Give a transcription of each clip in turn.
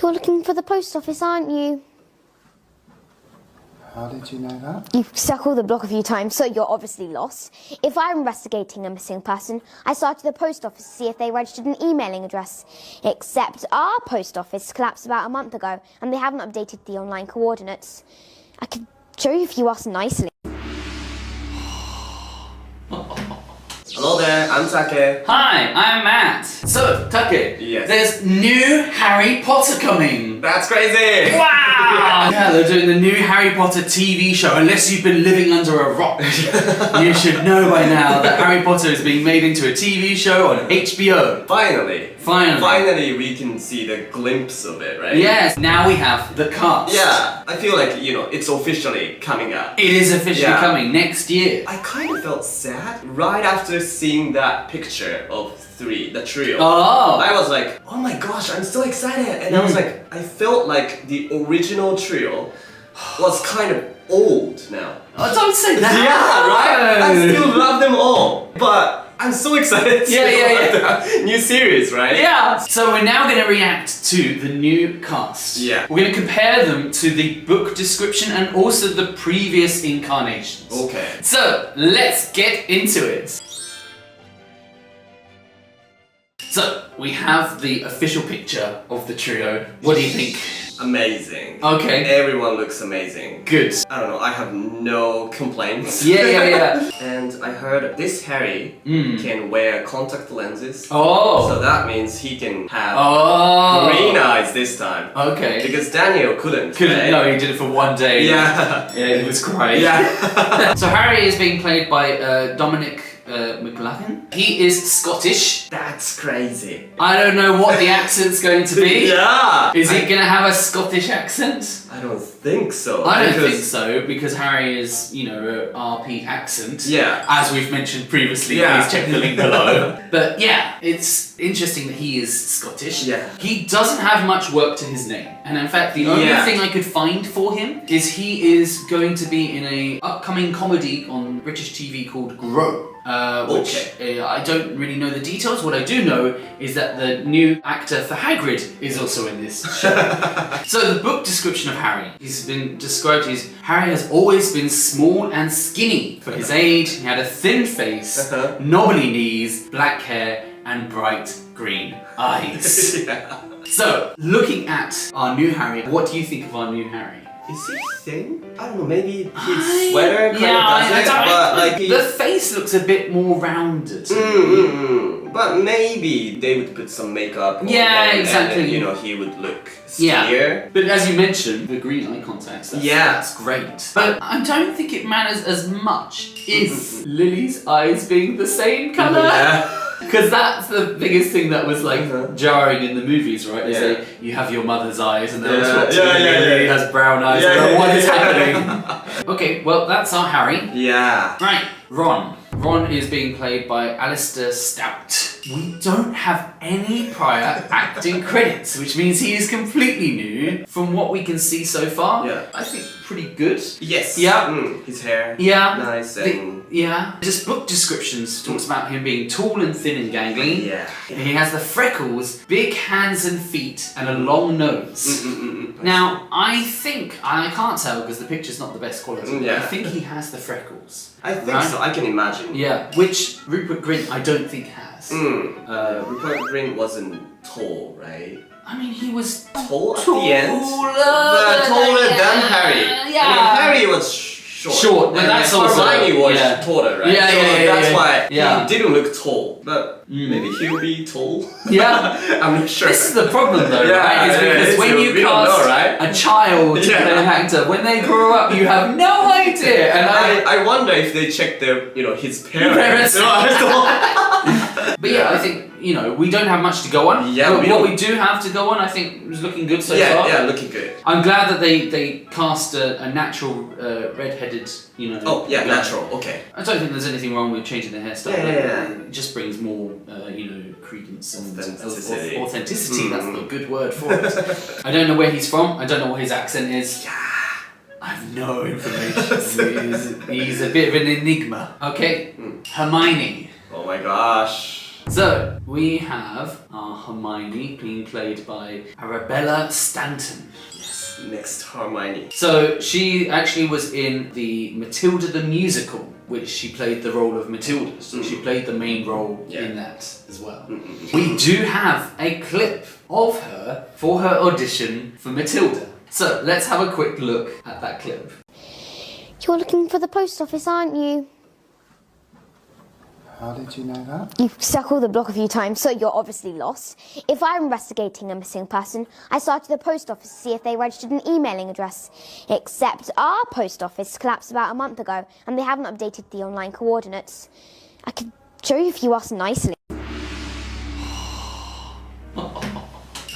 You're looking for the post office, aren't you? How did you know that? You've circled the block a few times, so you're obviously lost. If I'm investigating a missing person, I start at the post office to see if they registered an emailing address. Except our post office collapsed about a month ago, and they haven't updated the online coordinates. I could show you if you ask nicely. Hello there, I'm Take. Hi, I'm Matt. So, Take, Yes. there's new Harry Potter coming. That's crazy! Wow! Yeah, they're doing the new Harry Potter TV show. Unless you've been living under a rock, you should know by now that Harry Potter is being made into a TV show on HBO. Finally. Finally. Finally we can see the glimpse of it, right? Yes, now we have the cast. Yeah, I feel like, it's officially coming up. It is officially coming next year. I kind of felt sad right after seeing that picture of the trio. Oh! I was like, oh my gosh, I'm so excited! And I was like, I felt like the original trio was kind of old now. Oh, don't say that! Yeah, right? I still love them all, but I'm so excited to the new series, right? Yeah! So we're now going to react to the new cast. Yeah. We're going to compare them to the book description and also the previous incarnations. Okay. So, let's get into it. So, we have the official picture of the trio. What do you think? Amazing. Okay. Everyone looks amazing. Good. I don't know, I have no complaints. Yeah. And I heard this Harry can wear contact lenses. Oh. So that means he can have green eyes this time. Okay. Because Daniel couldn't. Right? No, he did it for one day. Yeah. Yeah, it was great. Yeah. So Harry is being played by Dominic McLaughlin. He is Scottish. That's crazy. I don't know what the accent's going to be. Yeah. Is he going to have a Scottish accent? I don't think so. I don't think so, because Harry is, a RP accent. Yeah. As we've mentioned previously, Yeah. please check the link below. But yeah, it's interesting that he is Scottish. Yeah. He doesn't have much work to his name. And in fact, the only thing I could find for him is he is going to be in a upcoming comedy on British TV called Grow. Which I don't really know the details. What I do know is that the new actor for Hagrid is also in this show. So the book description of Harry, he's been described as Harry has always been small and skinny for his age. He had a thin face, knobbly knees, black hair, and bright green eyes. So looking at our new Harry, what do you think of our new Harry? Is he thin? I don't know, maybe his sweater kind of does it, but like the face looks a bit more rounded. But maybe they would put some makeup on exactly. and he would look skinnier. But as you mentioned, the green eye contacts, that's great. But I don't think it matters as much if Lily's eyes being the same colour. Because that's the biggest thing that was jarring in the movies, right? They say you have your mother's eyes, and then Lily has brown eyes. What is happening? Okay, well that's our Harry. Yeah. Right, Ron. Ron is being played by Alistair Stout. We don't have any prior acting credits, which means he is completely new. From what we can see so far, I think pretty good. Yes. Yeah. His hair. Yeah. Nice and... Just book descriptions talks about him being tall and thin and gangly. Yeah. He has the freckles, big hands and feet, and a long nose. Now, I think, I can't tell because the picture's not the best quality, but I think he has the freckles. I think so, I can imagine. Yeah, which Rupert Grint I don't think has. Rupert Grint wasn't tall, right? I mean, he was tall at the end, but taller than Harry. Yeah. I mean, Harry was short. But and that's also Hermione was taller, right? That's why he didn't look tall. But maybe he'll be tall. Yeah. I'm not sure. This is the problem though, right? Is because when you cast a child to play an actor, when they grow up, you have no idea. And I wonder if they checked their, his parents. But yeah, I think, we don't have much to go on. Yeah, but what we do have to go on, I think, is looking good so far. Yeah, looking good. I'm glad that they cast a natural red-headed, Oh, yeah, natural, okay. I don't think there's anything wrong with changing the hairstyle. Yeah. It just brings more, credence and authenticity. Authenticity, that's the good word for it. I don't know where he's from. I don't know what his accent is. Yeah. I have no information. he's a bit of an enigma. Okay, Hermione. Oh my gosh. So, we have our Hermione being played by Arabella Stanton. Yes, next Hermione. So, she actually was in the Matilda the Musical, which she played the role of Matilda. So, she played the main role in that as well. We do have a clip of her for her audition for Matilda. So, let's have a quick look at that clip. You're looking for the post office, aren't you? How did you know that? You've circled the block a few times, so you're obviously lost. If I'm investigating a missing person, I started the post office to see if they registered an emailing address. Except our post office collapsed about a month ago, and they haven't updated the online coordinates. I could show you if you ask nicely.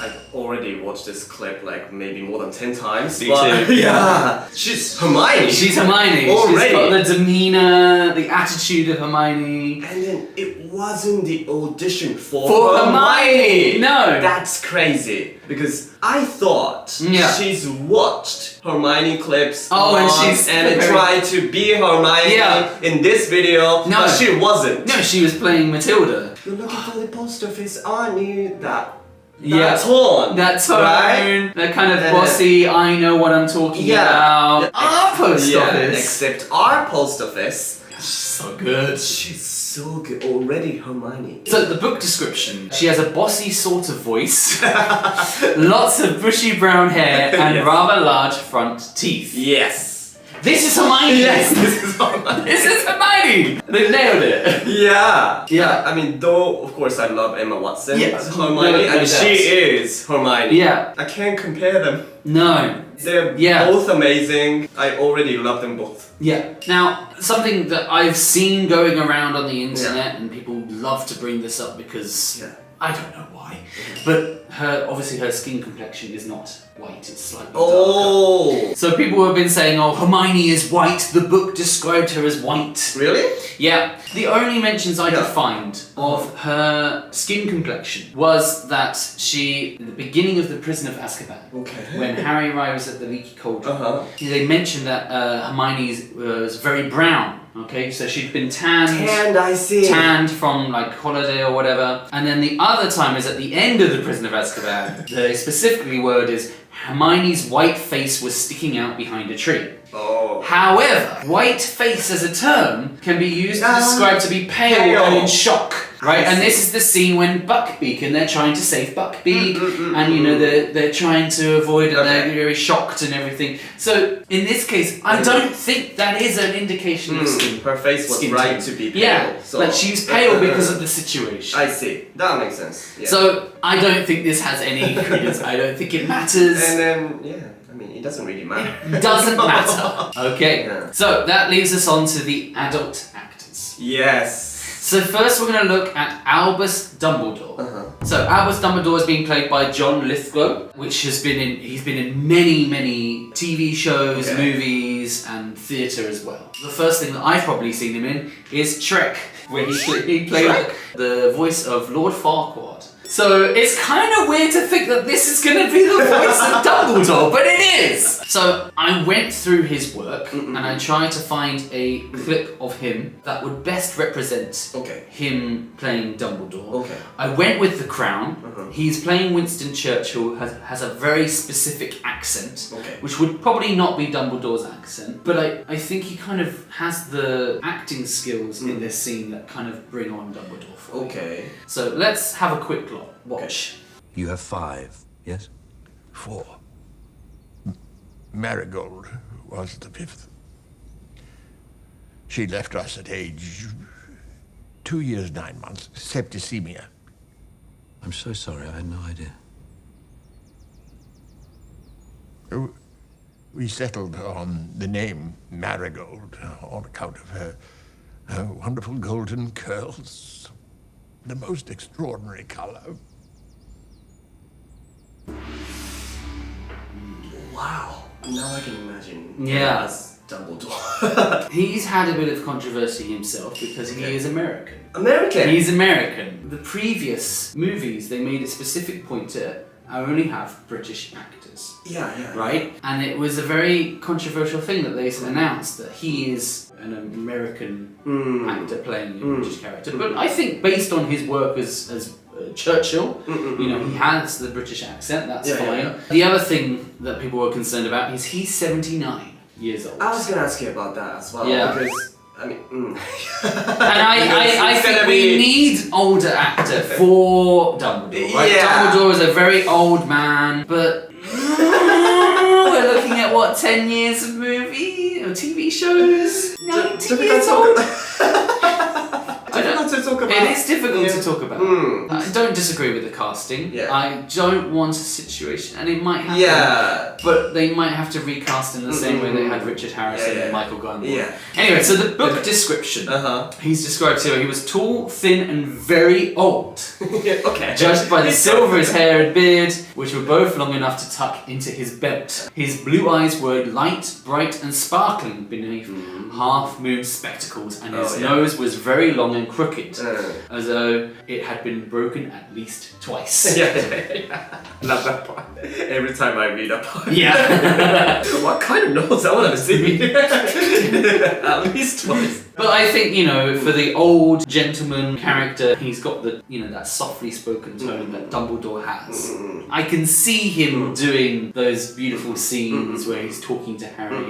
I've already watched this clip like maybe more than 10 times. Me too. Yeah. She's Hermione. She's Hermione. Already. She's got the demeanor, the attitude of Hermione. And then it wasn't the audition for Hermione! No! That's crazy. Because I thought she's watched Hermione clips and tried to be Hermione in this video, but she wasn't. No, she was playing Matilda. You're looking for the post office, aren't you? That tone. That tone. Right? That kind of bossy, I know what I'm talking about. Our post office. Except our post office. She's so good. She's so good. Already Hermione. So the book description, she has a bossy sort of voice, lots of bushy brown hair and rather large front teeth. Yes. This is Hermione! Yes, this is Hermione. This is Hermione! They nailed it. Yeah. Yeah. I mean, though, of course, I love Emma Watson as Hermione, No, and she is Hermione. Yeah. I can't compare them. No. They're both amazing. I already love them both. Yeah. Now, something that I've seen going around on the internet, and people love to bring this up because I don't know why, but obviously her skin complexion is not white, it's slightly darker. So people have been saying, oh, Hermione is white, the book described her as white. Really? Yeah. The only mentions I could find of her skin complexion was that she, in the beginning of The Prisoner of Azkaban, when Harry arrives at the Leaky Cauldron, they mentioned that Hermione was very brown. Okay, so she'd been tanned, I see. Tanned from like holiday or whatever. And then the other time is at the end of The Prisoner of Azkaban. The specifically word is Hermione's white face was sticking out behind a tree. However, white face as a term can be used to describe to be pale and in shock. Right, and this is the scene when Buckbeak and they're trying to save Buckbeak, and you know they're trying to avoid and they're very shocked and everything. So in this case, I don't think that is an indication of skin. Her face was right to be pale. Yeah, so like she's pale because of the situation. I see. That makes sense. Yeah. So I don't think this has any credence. I don't think it matters. And then I mean, it doesn't really matter. It doesn't matter. Okay. So that leaves us on to the adult actors. Yes. So first we're going to look at Albus Dumbledore. So Albus Dumbledore is being played by John Lithgow, which he's been in many TV shows, movies and theatre as well. The first thing that I've probably seen him in is Shrek, where he played the voice of Lord Farquaad. So it's kind of weird to think that this is going to be the voice of Dumbledore, but it is! So I went through his work and I tried to find a clip of him that would best represent him playing Dumbledore. I went with The Crown. He's playing Winston Churchill, has a very specific accent, which would probably not be Dumbledore's accent, but I think he kind of has the acting skills in this scene that kind of bring on Dumbledore for me. So let's have a quick watch. You have 5, yes? 4. Marigold was the 5th. She left us at age 2 years, 9 months, septicemia. I'm so sorry, I had no idea. We settled on the name Marigold on account of her wonderful golden curls, the most extraordinary color. Wow. Now I can imagine. Yeah. As Dumbledore. He's had a bit of controversy himself because he is American. American? He's American. The previous movies, they made a specific point to only have British actors. Yeah. Right? And it was a very controversial thing that they announced that he is an American actor playing a British character. But I think based on his work as Churchill, you know, he has the British accent, that's fine. Yeah. The other thing that people were concerned about is he's 79 years old. I was gonna ask you about that as well. Yeah. Because, I mean, And I think we need older actor for Dumbledore, right? Yeah. Dumbledore is a very old man, but we're looking at what, 10 years of movie or TV shows? 90 years old? to talk about. It is difficult to talk about. I don't disagree with the casting. Yeah. I don't want a situation, and it might happen. Yeah. But they might have to recast in the same way they had Richard Harrison and Michael Gambon. Yeah. Anyway, so the book description. He's described here. He was tall, thin, and very old. Okay. Judged by the silver of his hair and beard, which were both long enough to tuck into his belt. His blue eyes were light, bright, and sparkling beneath half-moon spectacles, and his nose was very long and crooked, as though it had been broken at least twice. Love that part. Every time I read that part. Yeah. What kind of nose? I want to see. At least twice. But I think, you know, for the old gentleman character, he's got the, you know, that softly spoken tone that Dumbledore has. I can see him doing those beautiful scenes where he's talking to Harry.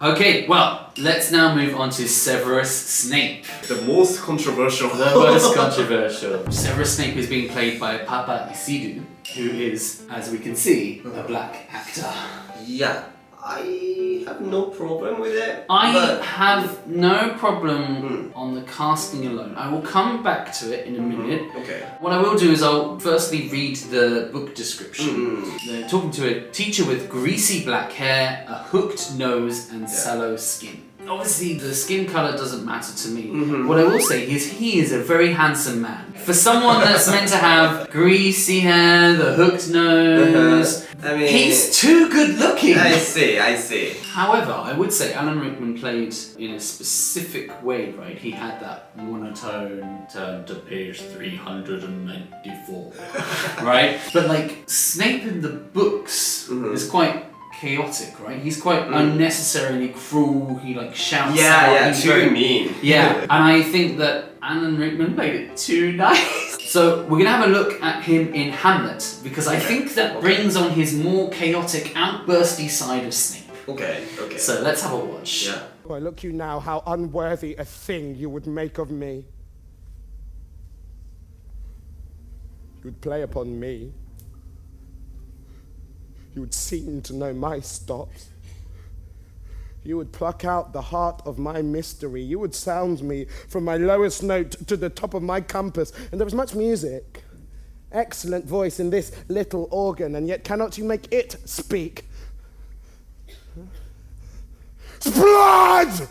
Okay, well, let's now move on to Severus Snape. The most controversial. The most controversial. Severus Snape is being played by Papa Isidu, who is, as we can see, a black actor. Yeah. I have no problem with it. I have no problem on the casting alone. I will come back to it in a minute. Okay. What I will do is I'll firstly read the book description. They're talking to a teacher with greasy black hair, a hooked nose, and sallow skin. Obviously, the skin colour doesn't matter to me. What I will say is he is a very handsome man. For someone that's meant to have greasy hair, the hooked nose, I mean, he's too good looking. I see. However, I would say Alan Rickman played in a specific way, right? He had that monotone turn to page 394, right? But like Snape in the books is quite chaotic, right? He's quite unnecessarily cruel. He like shouts out. He's too very mean. Yeah, and I think that Alan Rickman played it too nice. So we're gonna have a look at him in Hamlet because I think that brings on his more chaotic, outbursty side of Snape. Okay. So let's have a watch. Yeah. Oh, look you now, how unworthy a thing you would make of me. You would play upon me. You would seem to know my stops. You would pluck out the heart of my mystery. You would sound me from my lowest note to the top of my compass. And there was much music. Excellent voice in this little organ, and yet cannot you make it speak? Blood!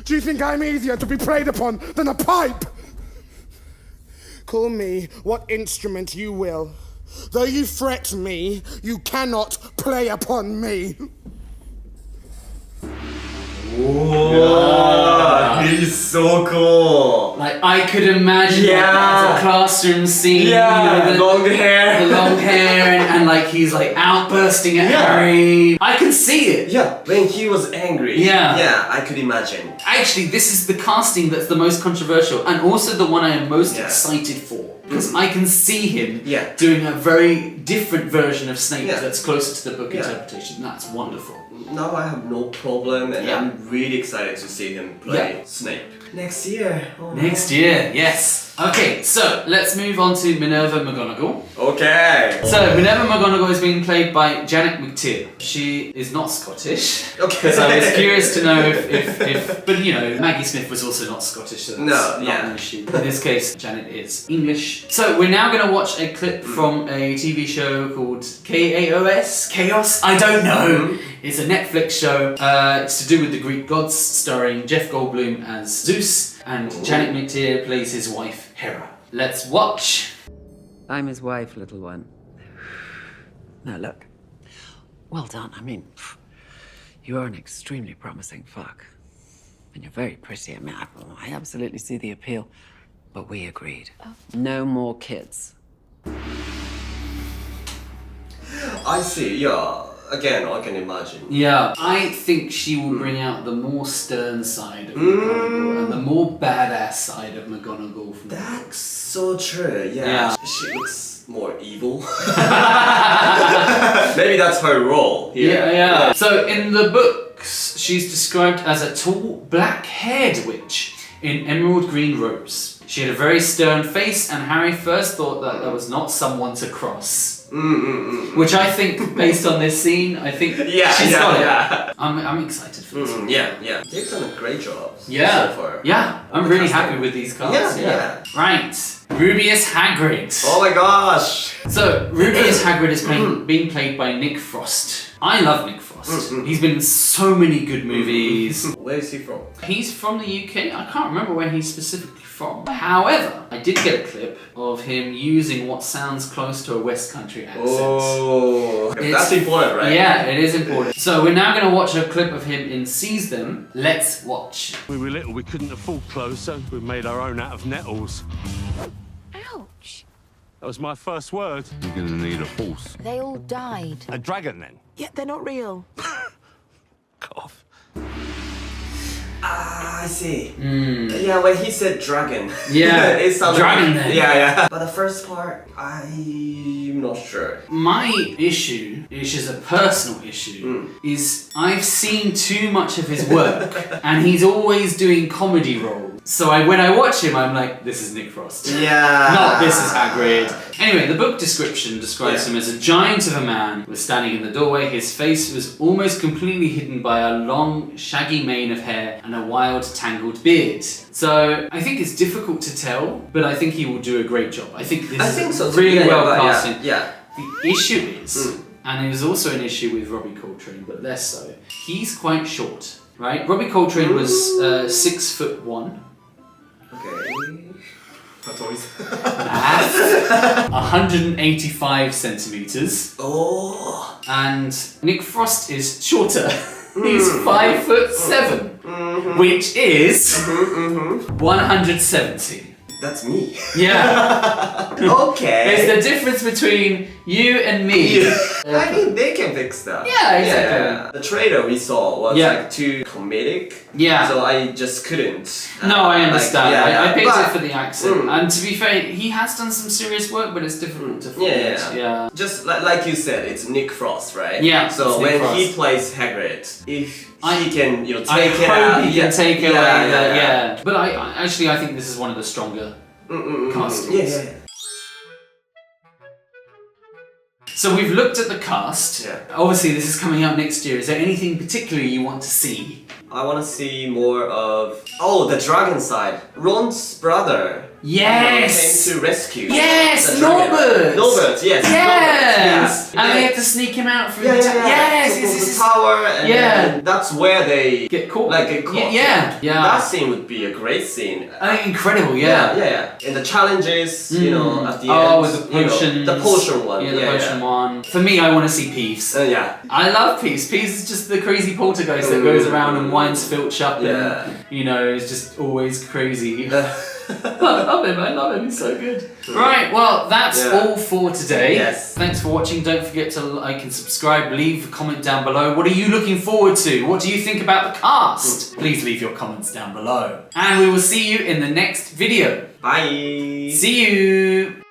Do you think I'm easier to be played upon than a pipe? Call me what instrument you will. Though you fret me, you cannot play upon me. Whoa, he's so cool. Like I could imagine that as a classroom scene. Yeah, you know, long hair. The long hair and like he's like outbursting at Harry. I can see it. Yeah, when he was angry. Yeah, I could imagine. Actually, this is the casting that's the most controversial and also the one I am most excited for. Because I can see him doing a very different version of Snape that's closer to the book interpretation. That's wonderful. Now I have no problem and I'm really excited to see him play Snape. Next year. Next year, yes. Okay, so let's move on to Minerva McGonagall. Okay. So Minerva McGonagall is being played by Janet McTeer. She is not Scottish. Okay. Because I was curious to know if but you know, Maggie Smith was also not Scottish, so that's not an issue. In this case, Janet is English. So we're now going to watch a clip from a TV show called KAOS? Chaos? I don't know. It's a Netflix show. It's to do with the Greek gods, starring Jeff Goldblum as Zeus, and Janet McTeer plays his wife, Hera. Let's watch. I'm his wife, little one. Now look, well done. I mean, you are an extremely promising fuck. And you're very pretty. I mean, I absolutely see the appeal. But we agreed. No more kids. I see, yeah. Again, I can imagine. Yeah, I think she will bring out the more stern side of McGonagall and the more badass side of McGonagall from the That's books. so true, yeah. Yeah. She looks more evil. Maybe that's her role. Yeah. So in the books, she's described as a tall, black-haired witch in emerald green robes. She had a very stern face, and Harry first thought that there was not someone to cross. Which I think, based on this scene, I think she's got it. I'm excited for this one. Yeah. They've done a great job so far. Yeah, I'm really happy with these cards. Yeah. Right, Rubeus Hagrid. Oh my gosh! So, Rubeus Hagrid is being played by Nick Frost. I love Nick Frost. He's been in so many good movies. Where is he from? He's from the UK. I can't remember where he's specifically from. However, I did get a clip of him using what sounds close to a West Country accent. Oh, that's important, right? Yeah, it is important. So we're now going to watch a clip of him in Seize Them. Let's watch. We were little, we couldn't afford clothes, so we made our own out of nettles. Ouch. That was my first word. You're gonna need a horse. They all died. A dragon, then? Yeah, they're not real. Cough. I see. Yeah, when he said dragon. Yeah, it sounded dragon like, then. Yeah. But the first part, I'm not sure. My issue, which is a personal issue, is I've seen too much of his work, and he's always doing comedy roles. So when I watch him, I'm like, this is Nick Frost. Yeah. Not this is Hagrid. Anyway, the book description describes him as a giant of a man, was standing in the doorway. His face was almost completely hidden by a long, shaggy mane of hair and a wild, tangled beard. So I think it's difficult to tell, but I think he will do a great job. I think this is really well casting. Yeah. The issue is, and it was also an issue with Robbie Coltrane, but less so, he's quite short, right? Robbie Coltrane was 6'1". Okay. That's always. 185 centimeters. Oh. And Nick Frost is shorter. He's 5'7", which is 170. That's me. Yeah. Okay. It's the difference between you and me. I mean, they can fix that. Yeah, exactly. The trailer we saw was Yeah. like too comedic. Yeah. So I just couldn't. No, I understand. Like, I picked but- it for the accent. And to be fair, he has done some serious work, but it's difficult to forget. Yeah. Just like you said, it's Nick Frost, right? Yeah, So it's Nick when Frost. he plays Hagrid, if he can, take I it hope out. he can take it away. Yeah. But I think this is one of the stronger castings. Yeah. So we've looked at the cast. Yeah. Obviously, this is coming out next year. Is there anything particularly you want to see? I want to see more of the dragon side. Ron's brother. Yes. Came to rescue. Yes, the dragon. Norbert. Norbert, yes. Yes. Norbert, And they have to sneak him out through the Yes, Yes. the tower, and then that's where they Get caught. Get caught. Yeah. That scene would be a great scene. Incredible. Yeah. And the challenges, at the end. With the potions. The potion one. Yeah, the potion one. For me, I want to see Peeves. Yeah. I love Peeves. Peeves is just the crazy poltergeist that goes around and winds Filch up and, is just always crazy. I love him, he's so good. Right, well, that's all for today. Yes. Thanks for watching. Don't forget to like and subscribe. Leave a comment down below. What are you looking forward to? What do you think about the cast? Please leave your comments down below. And we will see you in the next video. Bye. See you.